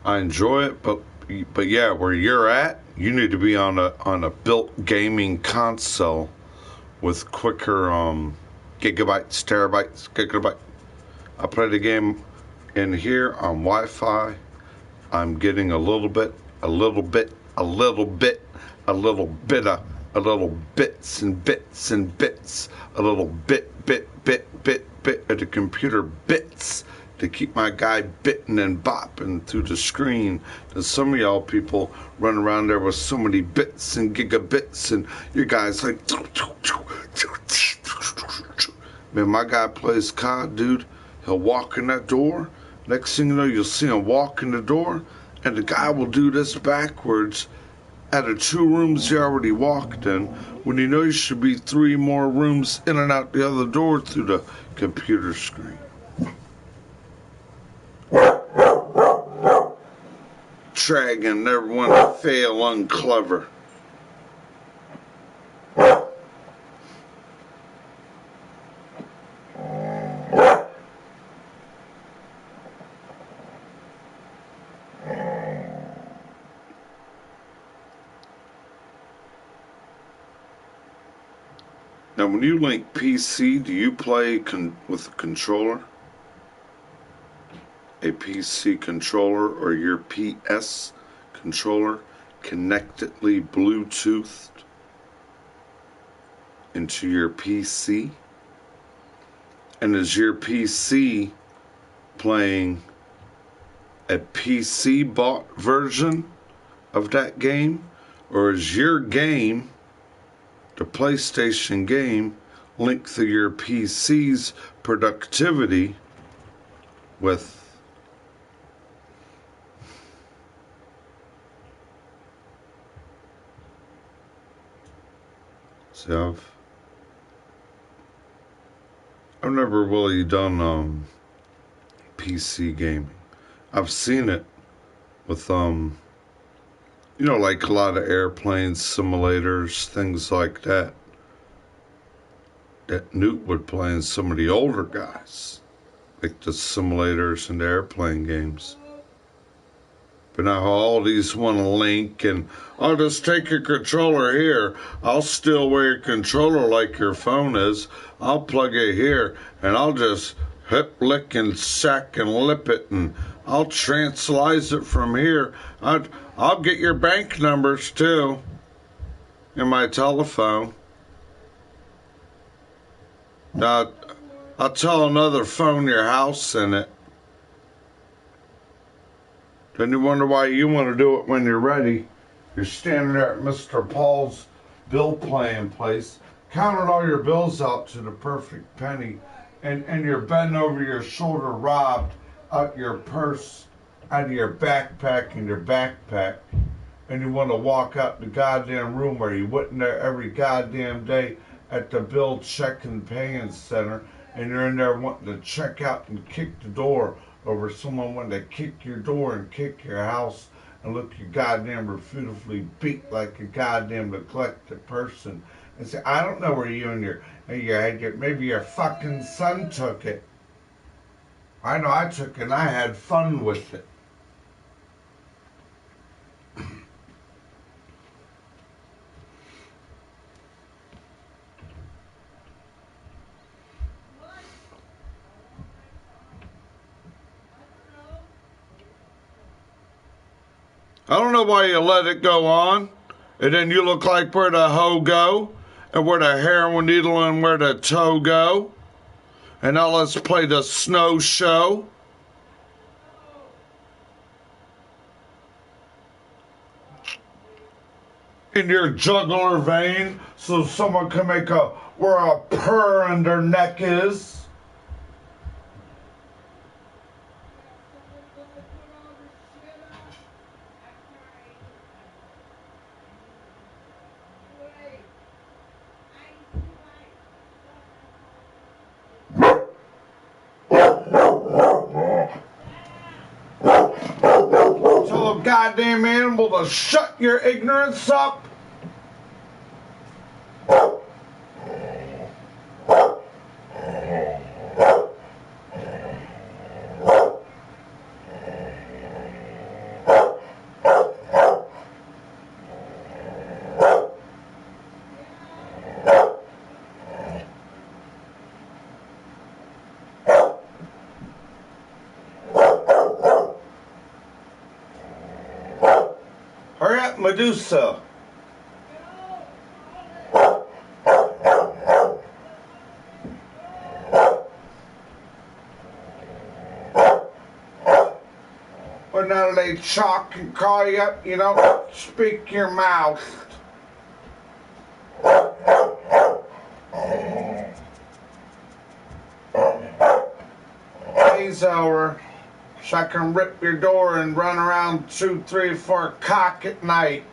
I enjoy it, but yeah, where you're at, you need to be on a built gaming console with quicker gigabytes, terabytes. I play the game in here on Wi-Fi. I'm getting a little bits and bits of the computer bits to keep my guy bitting and bopping through the screen. And some of y'all people run around there with so many bits and gigabits, and your guy's like, man, my guy plays COD, dude. He'll walk in that door. Next thing you know, you'll see him walk in the door, and the guy will do this backwards out of 2 rooms you already walked in, when you know you should be 3 more rooms in and out the other door through the computer screen. Dragging everyone to fail unclever. Now, when you link PC, do you play with a controller? A PC controller or your PS controller connectedly Bluetoothed into your PC? And is your PC playing a PC bought version of that game? Or is your game, the PlayStation game, linked to your PC's productivity with I've never really done PC gaming. I've seen it with like a lot of airplane simulators, things like that Newt would play in some of the older guys, like the simulators and the airplane games. But now all these want to link, and I'll just take your controller here. I'll steal where your controller like your phone is. I'll plug it here, and I'll just hip, lick, and sack and lip it, and I'll translise it from here. I'll get your bank numbers too in my telephone. Now, I'll tell another phone your house in it. Then you wonder why you want to do it when you're ready. You're standing there at Mr. Paul's bill paying place, counting all your bills out to the perfect penny, and you're bending over your shoulder, robbed out your purse, out of your backpack and your backpack, and you want to walk out the goddamn room where you went there every goddamn day at the bill check and paying center, and you're in there wanting to check out and kick the door over someone wanting to kick your door and kick your house and look you goddamn refutably beat like a goddamn neglected person and say, I don't know where you and your maybe your fucking son took it. I know I took it and I had fun with it. I don't know why you let it go on, and then you look like where the hoe go, and where the heroin needle and where the toe go. And now let's play the snow show. In your jugular vein, so someone can make where a purr in their neck is. Tell a goddamn animal to shut your ignorance up. Hurry up, Medusa. But now they chalk and call you up, you don't speak your mouth. Day's over. So I can rip your door and run around 2, 3, 4 o'clock at night.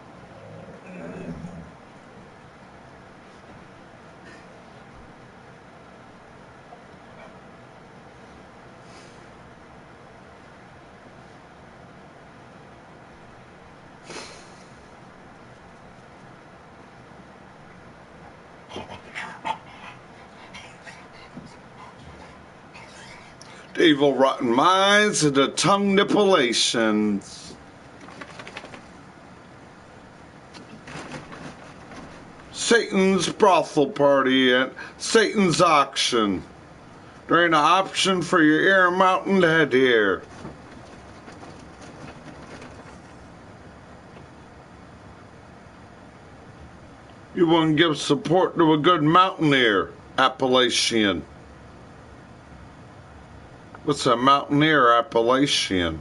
The evil rotten minds and the tongue manipulations. Satan's brothel party and Satan's auction. There ain't an option for your ear mountain head here. You wouldn't give support to a good mountaineer, Appalachian. What's a mountaineer Appalachian?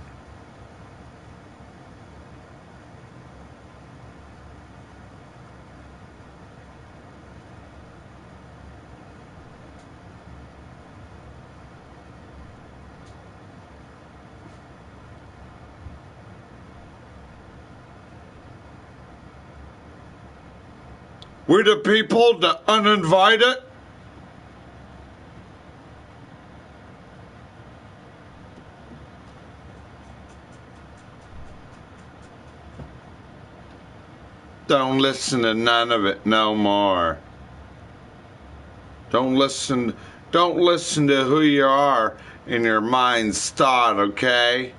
We the people, the uninvited. Don't listen to none of it no more. Don't listen to who you are in your mind's thought, okay?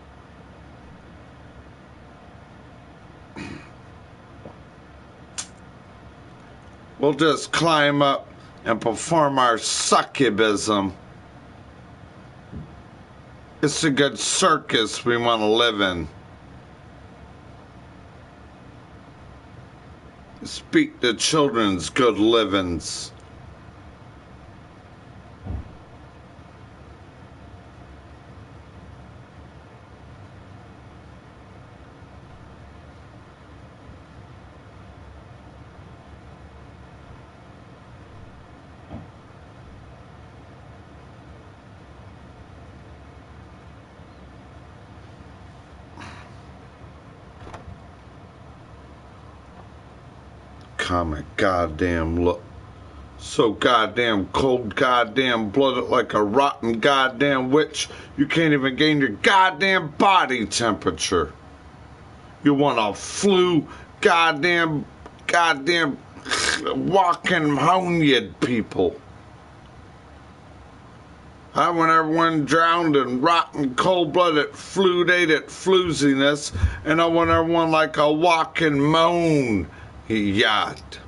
We'll just climb up and perform our succubism. It's a good circus we want to live in. Speak the children's good livings. Comic goddamn look. So goddamn cold, goddamn blooded like a rotten goddamn witch. You can't even gain your goddamn body temperature. You want a flu goddamn walking honiad people. I want everyone drowned in rotten, cold-blooded, flu-dated flooziness, and I want everyone like a walking moan yacht.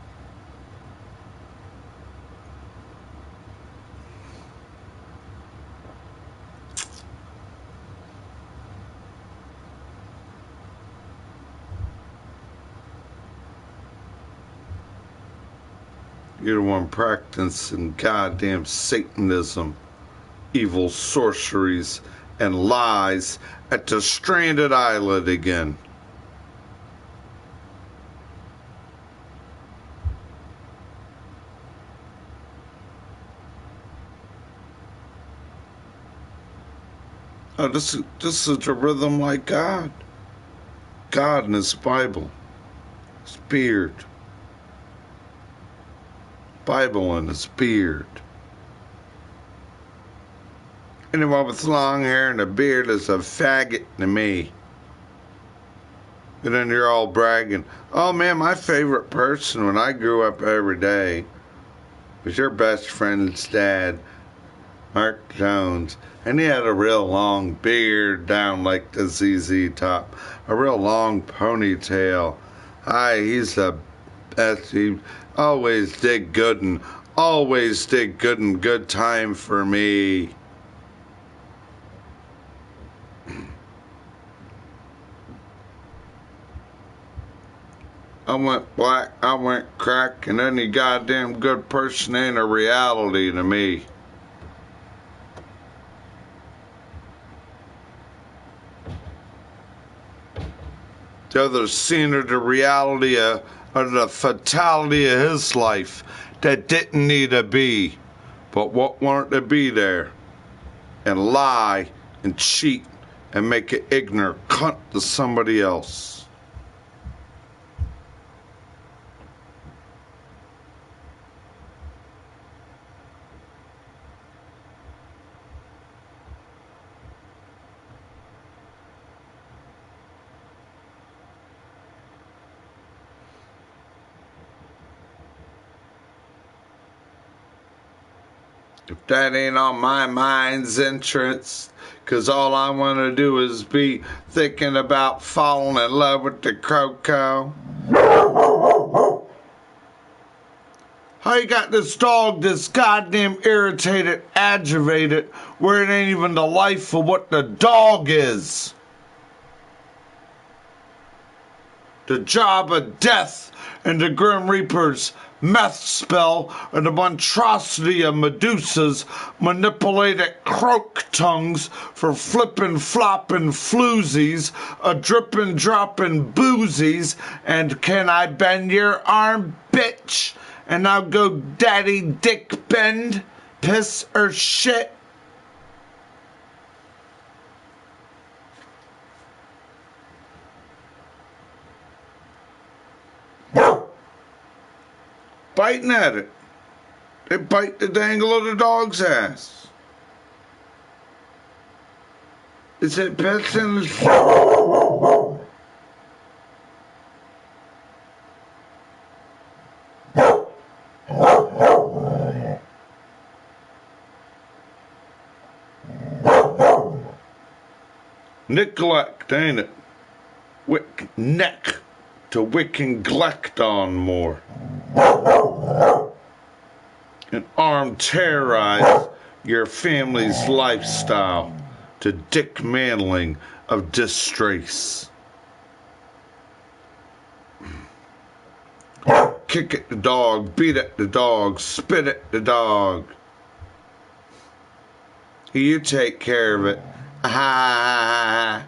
You're the one practicing goddamn Satanism, evil sorceries, and lies at the stranded island again. Oh, this is the rhythm like God. God in His Bible. His beard. Bible in His beard. Anyone with long hair and a beard is a faggot to me. And then you're all bragging. Oh man, my favorite person when I grew up every day was your best friend's dad, Mark Jones. And he had a real long beard down like the ZZ Top. A real long ponytail. He's the best. He always did good and good time for me. I went black, I went crack, and any goddamn good person ain't a reality to me. The other seen of the reality of the fatality of his life that didn't need to be, but what wanted to be there, and lie and cheat and make an ignorant cunt to somebody else. If that ain't on my mind's interest, 'cause all I want to do is be thinking about falling in love with the croco. How you got this dog this goddamn irritated, aggravated, where it ain't even the life of what the dog is? The job of death and the Grim Reaper's meth spell and the monstrosity of Medusa's manipulated croak tongues for flippin' floppin' floozies, a drippin' droppin' boozies, and can I bend your arm, bitch? And I'll go daddy dick bend, piss or shit. Biting at it. They bite the dangle of the dog's ass. Is it pets in the... Neglect, ain't it? Wick neck to wick and neglect on more. And arm terrorize your family's lifestyle to dick mantling of distress. Kick at the dog, beat at the dog, spit at the dog. You take care of it. Ah.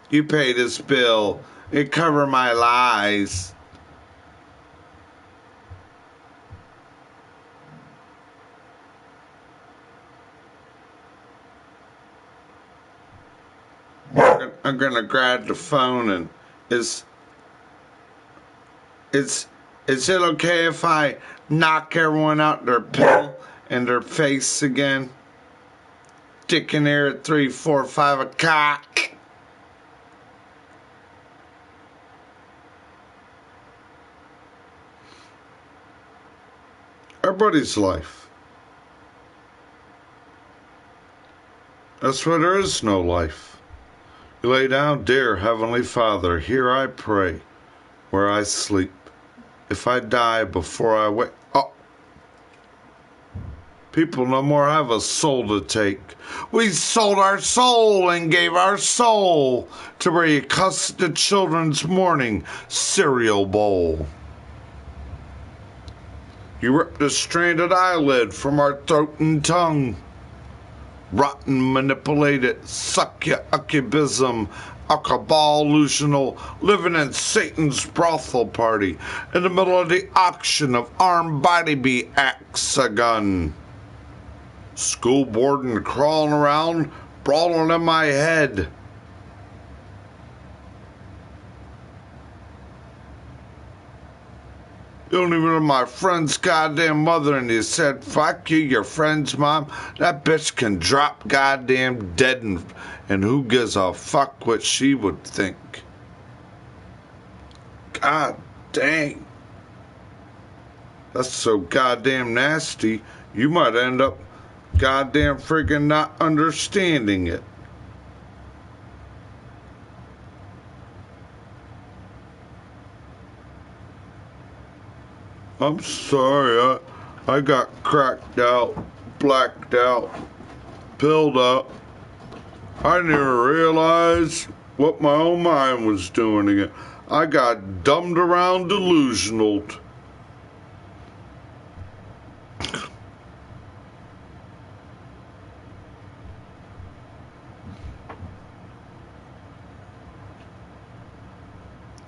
You pay this bill. It cover my lies. I'm gonna grab the phone and is it okay if I knock everyone out their pill and their face again? Dick in there at 3, 4, 5 o'clock. Everybody's life. That's why there is no life. You lay down, dear Heavenly Father, here I pray, where I sleep. If I die before I wake, oh, people no more have a soul to take. We sold our soul and gave our soul to where you cussed the children's morning cereal bowl. You ripped a stranded eyelid from our throat and tongue. Rotten, manipulated, succubism, alcohol-lutional, living in Satan's brothel party in the middle of the auction of armed body be hexagon. School boarding crawling around, brawling in my head. You don't even know my friend's goddamn mother, and you said, fuck you, your friend's mom. That bitch can drop goddamn dead, and who gives a fuck what she would think? God dang. That's so goddamn nasty, you might end up goddamn friggin' not understanding it. I'm sorry, I got cracked out, blacked out, pilled up. I didn't even realize what my own mind was doing again. I got dumbed around delusional.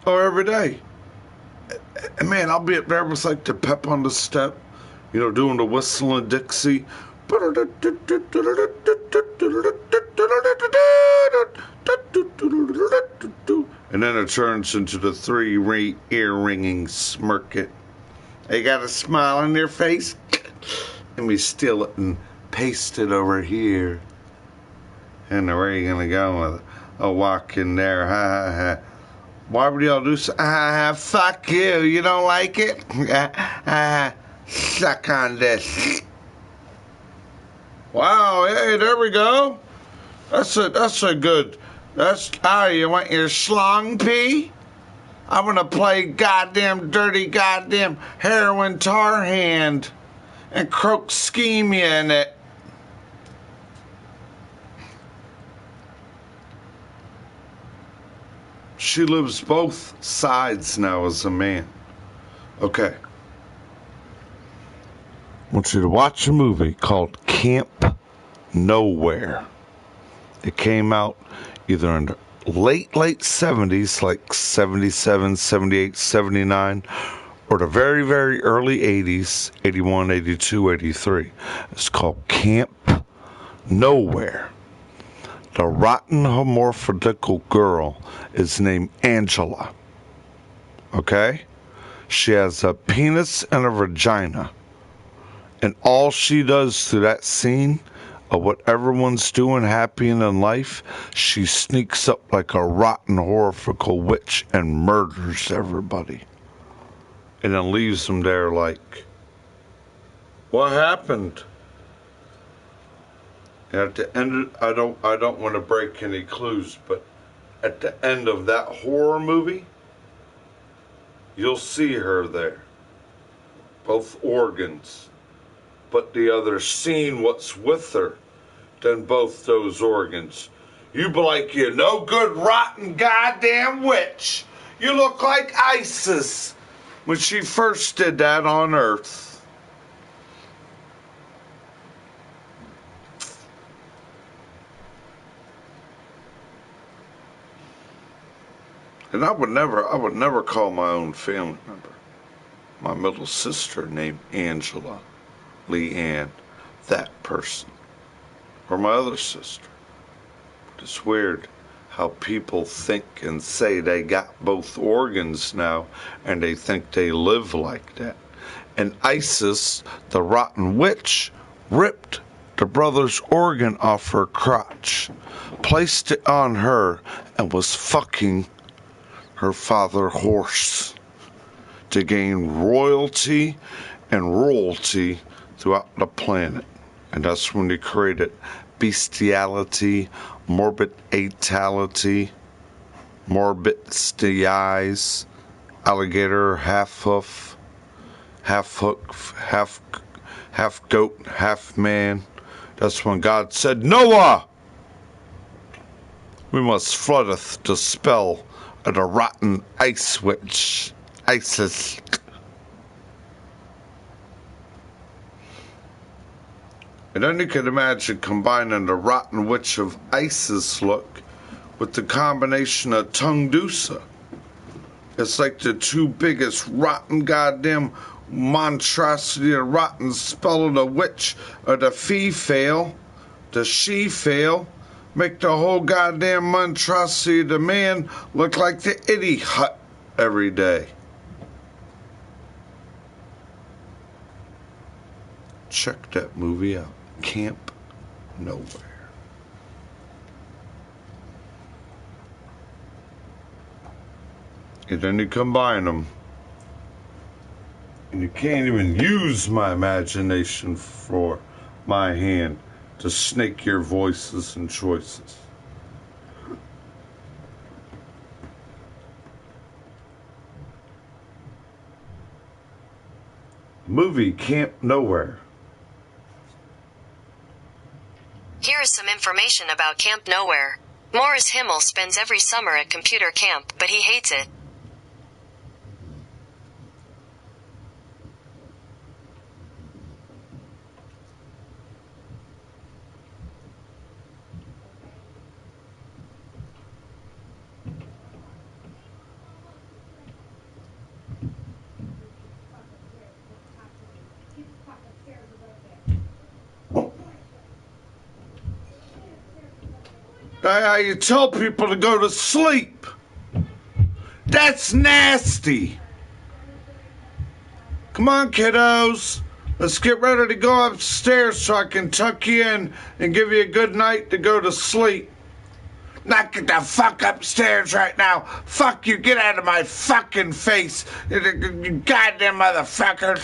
Oh, every day. And man, I'll be up there with like the pep on the step, you know, doing the whistling Dixie. And then it turns into the 3 ear-ringing smirk it. They got a smile on their face. Let me steal it and paste it over here. And where are you going to go with it? walk in there. Ha ha ha. Why would y'all do so? Fuck you. You don't like it? Suck on this. Wow, hey, there we go. That's a good. You want your schlong pee? I'm gonna play goddamn dirty goddamn heroin tar hand and croak schemia in it. She lives both sides now as a man. Okay. I want you to watch a movie called Camp Nowhere. It came out either in the late 70s, like 77, 78, 79, or the very, very early 80s, 81, 82, 83. It's called Camp Nowhere. The rotten hermaphroditic girl is named Angela. Okay? She has a penis and a vagina. And all she does through that scene of what everyone's doing happy in life, she sneaks up like a rotten horrifical witch and murders everybody. And then leaves them there like, what happened? And at the end, I don't want to break any clues, but at the end of that horror movie, you'll see her there. Both organs. But the other seen what's with her than both those organs. You be like, you no good, rotten, goddamn witch. You look like ISIS when she first did that on Earth. And I would never call my own family member, my middle sister named Angela, Leanne, that person, or my other sister. But it's weird how people think and say they got both organs now, and they think they live like that. And ISIS, the rotten witch, ripped the brother's organ off her crotch, placed it on her, and was fucking her father horse to gain royalty and royalty throughout the planet. And that's when they created bestiality, morbid atality, morbid stii's, alligator, half hoof, half hook, half goat, half man. That's when God said, Noah, we must floodeth the spell of the rotten ice witch, ISIS. And then you can imagine combining the rotten witch of ISIS look with the combination of Tunguska. It's like the two biggest rotten goddamn monstrosity of rotten spell of the witch of the fee-fail, the she-fail, make the whole goddamn monstrosity of the man look like the itty hut every day. Check that movie out. Camp Nowhere. And then you combine them, and you can't even use my imagination for my hand to snake your voices and choices. Movie Camp Nowhere. Here is some information about Camp Nowhere. Morris Himmel spends every summer at computer camp, but he hates it. You tell people to go to sleep. That's nasty. Come on, kiddos. Let's get ready to go upstairs so I can tuck you in and give you a good night to go to sleep. Not get the fuck upstairs right now. Fuck you, get out of my fucking face. You goddamn motherfuckers.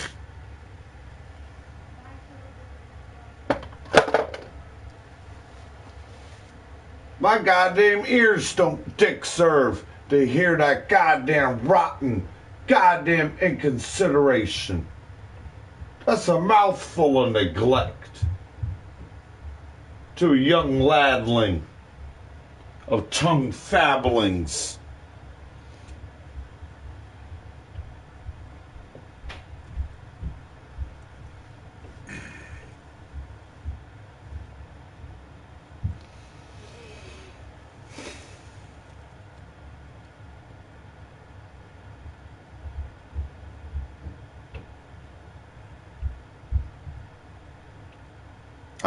My goddamn ears don't dick serve to hear that goddamn rotten, goddamn inconsideration. That's a mouthful of neglect to a young ladling of tongue fabblings.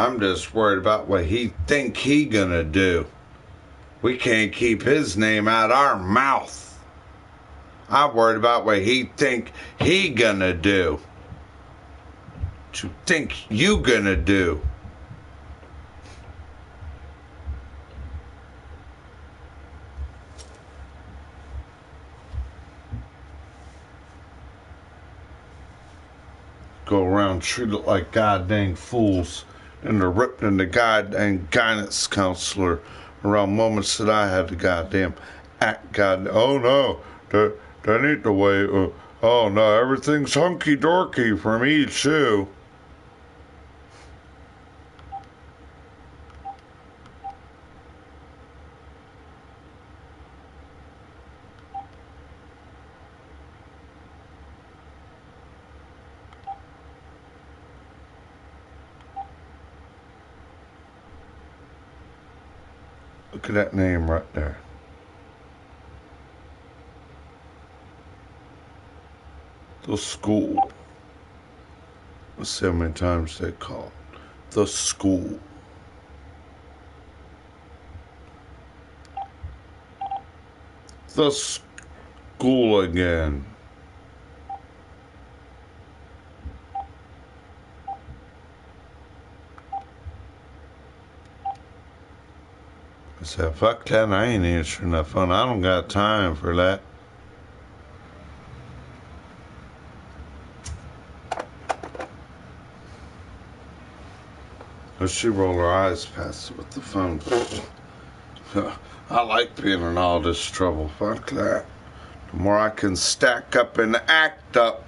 I'm just worried about what he think he gonna do. We can't keep his name out our mouth. I'm worried about what he think he gonna do. What you think you gonna do? Go around treated like goddamn fools. And they're ripping the goddamn guidance counselor around moments that I had to goddamn act goddamn. Oh no, that ain't the way. Oh no, everything's hunky dorky for me too. Look at that name right there. The school. Let's see how many times they call it. The school. The school again. I said, fuck that, I ain't answering that phone. I don't got time for that. She rolled her eyes past it with the phone. I like being in all this trouble. Fuck that. The more I can stack up and act up.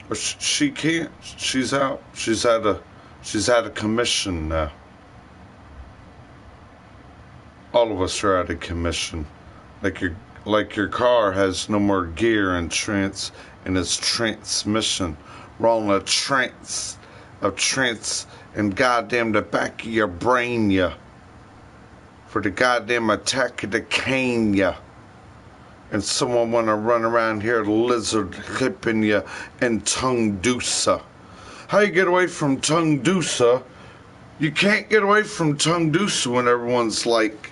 But she can't. She's out. She's at a commission now. All of us are at a commission. Like your car has no more gear and its transmission. We're on a trance and goddamn the back of your brain ya. For the goddamn attack of the cane ya. And someone wanna run around here lizard hipping you and tongue doosa. How you get away from tongue doosa? You can't get away from tongue doosa when everyone's like,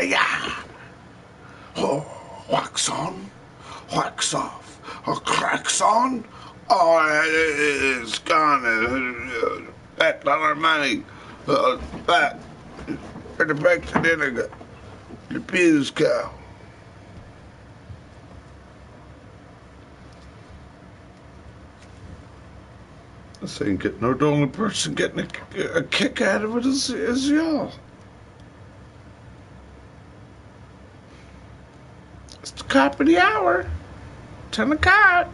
yeah. Oh, wax on, wax off, or cracks on. Oh, it's gone. That dollar money. Back. Or the back to dinner. The pews cow. This ain't getting no. The only person getting a kick out of it is y'all. It's the cop of the hour. 10 o'clock.